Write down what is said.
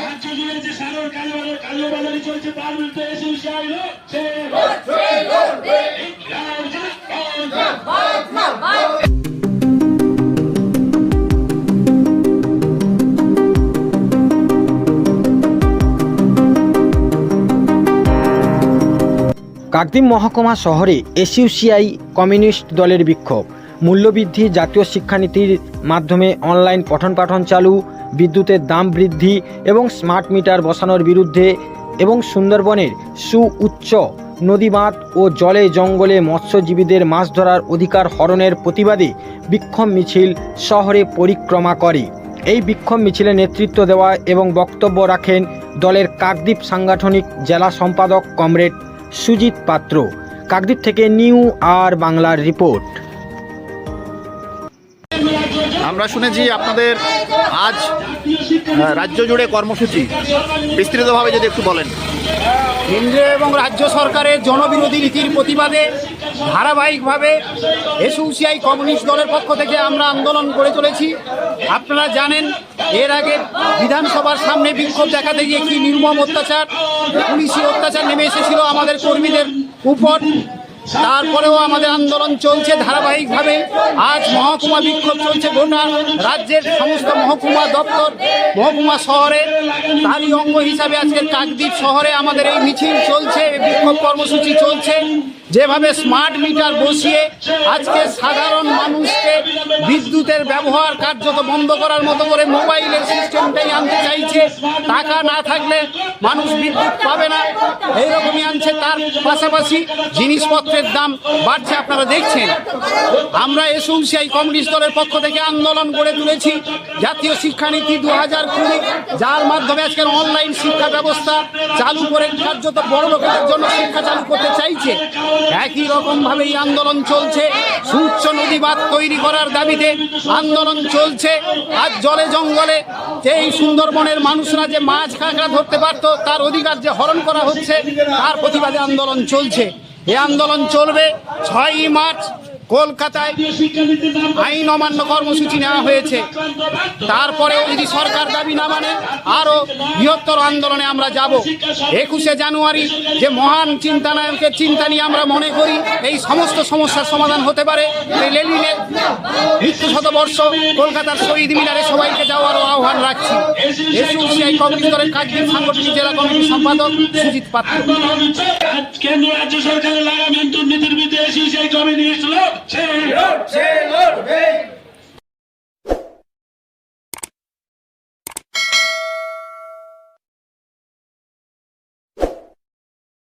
রাজ্য জুড়ে যে সাগর কালোবাজারি চলছে তার বিরুদ্ধে এসইউসিআই লড়ছে। কাকদ্বীপ মহকুমা শহরে এসইউসিআই কমিউনিস্ট দলের বিক্ষোভ। মূল্যবৃদ্ধি, জাতীয় শিক্ষানীতির মাধ্যমে অনলাইন পঠন পাঠন চালু, বিদ্যুতের দাম বৃদ্ধি এবং স্মার্ট মিটার বসানোর বিরুদ্ধে এবং সুন্দরবনের সুউচ্চ নদীবাঁধ ও জলে জঙ্গলে মৎস্যজীবীদের মাছ ধরার অধিকার হরণের প্রতিবাদে বিক্ষোভ মিছিল শহরে পরিক্রমা করে। এই বিক্ষোভ মিছিলে নেতৃত্ব দেওয়া এবং বক্তব্য রাখেন দলের কাকদ্বীপ সাংগঠনিক জেলা সম্পাদক কমরেড সুজিত পাত্র। কাকদ্বীপ থেকে নিউ আর বাংলার রিপোর্ট। আমরা শুনেছি আপনাদের আজ রাজ্য জুড়ে কর্মসূচি, বিস্তৃতভাবে যদি একটু বলেন। কেন্দ্রীয় এবং রাজ্য সরকারের জনবিরোধী নীতির প্রতিবাদে ধারাবাহিকভাবে এসইউসিআই কমিউনিস্ট দলের পক্ষ থেকে আমরা আন্দোলন করে চলেছি। আপনারা জানেন, এর আগে বিধানসভার সামনে বিক্ষোভ দেখাতে গিয়ে কি নির্মম অত্যাচার, পুলিশি অত্যাচার নেমে এসেছিল আমাদের কর্মীদের উপর। তারপরেও আমাদের আন্দোলন চলছে ধারাবাহিকভাবে। আজ মহকুমা বিক্ষোভ চলছে গোটা রাজ্যের সমস্ত মহকুমা দপ্তর, মহকুমা শহরে। তারই অঙ্গ হিসাবে আজকের কাকদ্বীপ শহরে আমাদের এই মিছিল চলছে, বিক্ষোভ কর্মসূচি চলছে। যেভাবে স্মার্ট মিটার বসিয়ে আজকে সাধারণ মানুষকে বিদ্যুতের ব্যবহার কার্যত বন্ধ করার মতো করে মোবাইলের সিস্টেমটাই আনতে চাইছে। টাকা না থাকলে মানুষ বিদ্যুৎ পাবে না, এইরকমই আনছে। তার পাশাপাশি জিনিসপত্রের দাম বাড়ছে, আপনারা দেখছেন। আমরা এসইউসিআই কমিউনিস্ট দলের পক্ষ থেকে আন্দোলন গড়ে তুলেছি জাতীয় শিক্ষানীতি 2020, যার মাধ্যমে আজকের অনলাইন শিক্ষা ব্যবস্থা চালু করে কার্যত বড় লোকেদের জন্য শিক্ষা চালু করতে চাইছে। একই রকমভাবে এই আন্দোলন চলছে সুউচ্চ নদীবাঁধ তৈরি করার দাবিতে আন্দোলন চলছে। আজ জলে জঙ্গলে এই সুন্দরবনের মানুষরা যে মাছ কাঁকড়া ধরতে পারত, তার অধিকার যে হরণ করা হচ্ছে, তার প্রতিবাদে আন্দোলন চলছে। এই আন্দোলন চলবে 6ই মার্চ। কলকাতায় আইন অমান্য কর্মসূচি নেওয়া হয়েছে। তারপরেও যদি সরকার দাবি না মানে আরও বৃহত্তর আন্দোলনে আমরা যাব। 21শে জানুয়ারি যে মহান চিন্তানায়কের চিন্তা নিয়ে আমরা মনে করি এই সমস্ত সমস্যার সমাধান হতে পারে। এই লেনিনের মৃত্যু শতবর্ষ কলকাতার শহীদ মিনারে সবাইকে যাওয়ারও আহ্বান রাখছি। এসইউসিআই কমিউনিস্ট দলের কাকদ্বীপ সাংগঠনিক জেলা কমিটির সম্পাদক সুজিত পাত্র। কেন্দ্র রাজ্য সরকারের লাগামহীন দুর্নীতির বিরুদ্ধে এসইউসিআই কমিউনিস্ট লড়ছে।